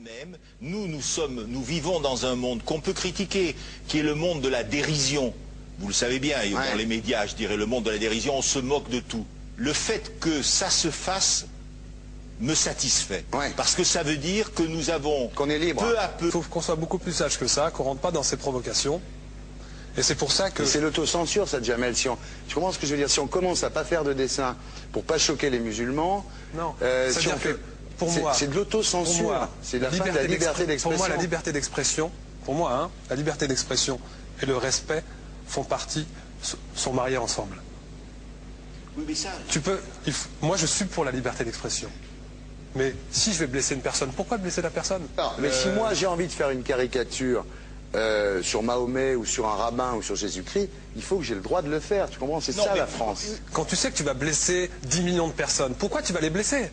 Même, nous vivons dans un monde qu'on peut critiquer, qui est le monde de la dérision. Vous le savez bien, et dans les médias, je dirais, le monde de la dérision, on se moque de tout. Le fait que ça se fasse me satisfait. Parce que ça veut dire que nous avons, qu'on est libre. Peu à peu... Il faut qu'on soit beaucoup plus sage que ça, qu'on ne rentre pas dans ces provocations. Et c'est pour ça que... C'est l'autocensure, ça, Jamel. Tu comprends ce que je veux dire? Si on commence à pas faire de dessin pour pas choquer les musulmans... Non, si on fait... Pour moi, c'est de l'autocensure. C'est la fin de la liberté d'expression. Pour moi, la liberté d'expression, la liberté d'expression et le respect font partie, sont mariés ensemble. Oui, mais ça... moi, je suis pour la liberté d'expression. Mais si je vais blesser une personne, pourquoi blesser la personne? Non, mais si moi j'ai envie de faire une caricature sur Mahomet ou sur un rabbin ou sur Jésus-Christ, il faut que j'ai le droit de le faire. Tu comprends? C'est ça la France. Quand tu sais que tu vas blesser 10 millions de personnes, pourquoi tu vas les blesser?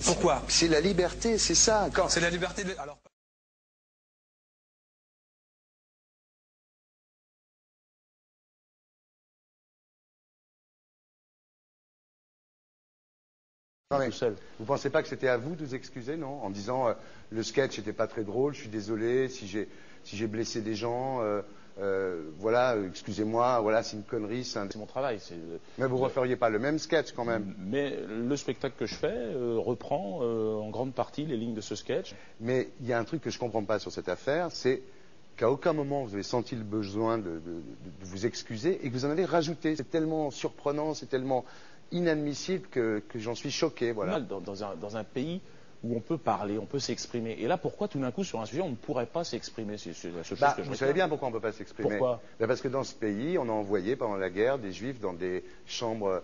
Pourquoi? C'est la liberté, c'est ça. C'est la liberté de... Alors... Non, mais vous pensez pas que c'était à vous de vous excuser, non? En disant le sketch n'était pas très drôle, je suis désolé si j'ai blessé des gens, voilà, excusez-moi, voilà, c'est une connerie. C'est mon travail. Mais vous referiez pas le même sketch quand même? Mais le spectacle que je fais reprend en grande partie les lignes de ce sketch. Mais il y a un truc que je comprends pas sur cette affaire, c'est qu'à aucun moment vous avez senti le besoin de vous excuser et que vous en avez rajouté. C'est tellement surprenant, c'est tellement inadmissible que j'en suis choqué. Voilà. Dans un pays où on peut parler, on peut s'exprimer. Et là, pourquoi tout d'un coup, sur un sujet, on ne pourrait pas s'exprimer? Vous savez bien pourquoi on ne peut pas s'exprimer. Pourquoi? Parce que dans ce pays, on a envoyé pendant la guerre des juifs dans des chambres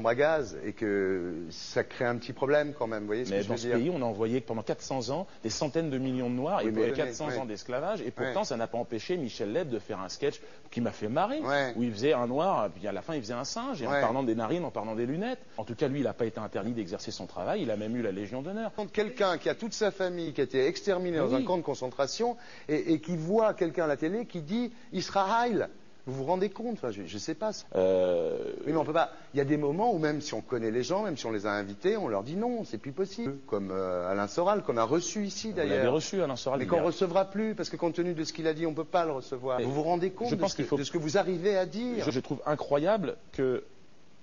à gaz et que ça crée un petit problème quand même. Vous voyez ce que je veux dire? Mais dans ce pays, on a envoyé pendant 400 ans des centaines de millions de Noirs et 400 ans d'esclavage. Et pourtant, ça n'a pas empêché Michel Leb de faire un sketch qui m'a fait marrer, où il faisait un Noir, puis à la fin, il faisait un singe, et en parlant des narines, en parlant des lunettes. En tout cas, lui, il n'a pas été interdit d'exercer son travail. Il a même eu la Légion d'honneur. Quelqu'un qui a toute sa famille qui a été exterminé dans un camp de concentration et qui voit quelqu'un à la télé qui dit Israël. Vous vous rendez compte? Enfin, je ne sais pas. Oui, mais on peut pas. Il y a des moments où même si on connaît les gens, même si on les a invités, on leur dit non, c'est plus possible. Comme Alain Soral, qu'on a reçu ici d'ailleurs. Vous l'avez reçu, Alain Soral. Mais qu'on ne recevra plus, parce que compte tenu de ce qu'il a dit, on ne peut pas le recevoir. Vous vous rendez compte de ce que vous arrivez à dire? Je trouve incroyable que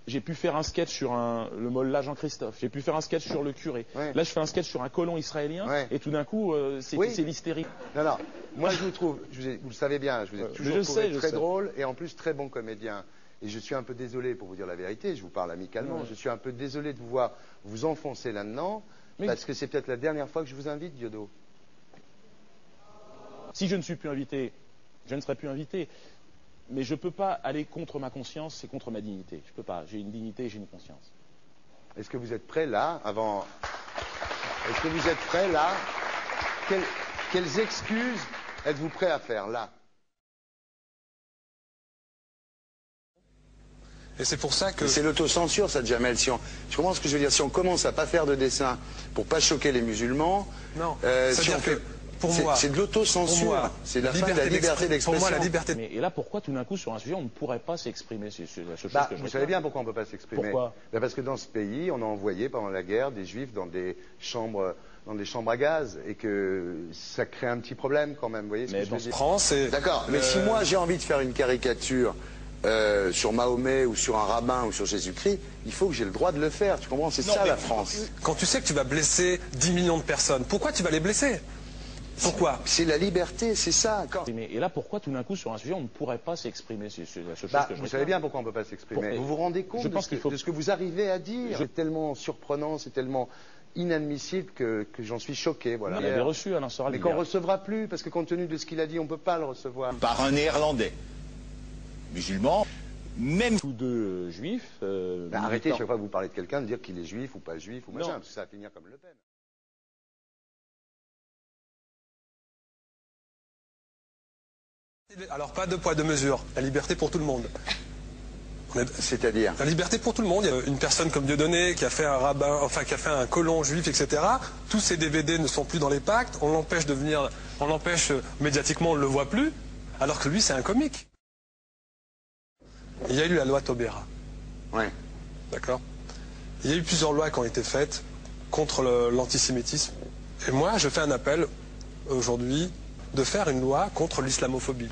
j'ai pu faire un sketch sur le mollah Jean-Christophe, j'ai pu faire un sketch sur le curé. Là, je fais un sketch sur un colon israélien, et tout d'un coup, c'est l'hystérie. Non, moi je vous trouve, vous le savez bien, je vous ai toujours trouvé très drôle et en plus très bon comédien. Et je suis un peu désolé, pour vous dire la vérité, je vous parle amicalement, je suis un peu désolé de vous voir vous enfoncer là-dedans, parce que c'est peut-être la dernière fois que je vous invite, Diodo. Si je ne suis plus invité, je ne serai plus invité. Mais je ne peux pas aller contre ma conscience, c'est contre ma dignité. Je ne peux pas. J'ai une dignité et j'ai une conscience. Est-ce que vous êtes prêt là, avant... Est-ce que vous êtes prêt là? Quelles excuses êtes-vous prêt à faire là? Et c'est pour ça que... C'est l'autocensure, ça, Jamel. Tu comprends ce que je veux dire? Si on commence à pas faire de dessin pour pas choquer les musulmans... Non, si on fait... C'est de l'autocensure. C'est la fin de la liberté d'expression. Pour moi, la liberté... Et là, pourquoi tout d'un coup, sur un sujet, on ne pourrait pas s'exprimer? Vous savez bien pourquoi on ne peut pas s'exprimer. Pourquoi? Parce que dans ce pays, on a envoyé pendant la guerre des juifs dans des chambres à gaz et que ça crée un petit problème quand même. Vous voyez ce que je veux dire? France, d'accord, mais si moi j'ai envie de faire une caricature sur Mahomet ou sur un rabbin ou sur Jésus-Christ, il faut que j'ai le droit de le faire. Tu comprends? C'est ça la France. Quand tu sais que tu vas blesser 10 millions de personnes, pourquoi tu vas les blesser? Pourquoi? C'est la liberté, c'est ça. Et là, pourquoi tout d'un coup, sur un sujet, on ne pourrait pas s'exprimer? Vous savez bien pourquoi on ne peut pas s'exprimer. Vous vous rendez compte de ce que vous arrivez à dire? C'est tellement surprenant, c'est tellement inadmissible que j'en suis choqué. Voilà. Vous l'avez reçu, Alain Soral. Mais qu'on ne recevra plus, parce que compte tenu de ce qu'il a dit, on ne peut pas le recevoir. Par un Néerlandais, musulman, même... Tous deux juifs... arrêtez, chaque fois que vous parlez de quelqu'un, de dire qu'il est juif ou pas juif ou machin, parce que ça va finir comme Le Pen. Alors, pas deux poids, deux mesures. La liberté pour tout le monde. C'est-à-dire? La liberté pour tout le monde. Il y a une personne comme Dieudonné qui a fait un rabbin, enfin qui a fait un colon juif, etc. Tous ces DVD ne sont plus dans les pactes. On l'empêche de venir, on l'empêche médiatiquement, on ne le voit plus. Alors que lui, c'est un comique. Il y a eu la loi Taubira. Oui. D'accord. Il y a eu plusieurs lois qui ont été faites contre l'antisémitisme Et moi, je fais un appel aujourd'hui de faire une loi contre l'islamophobie.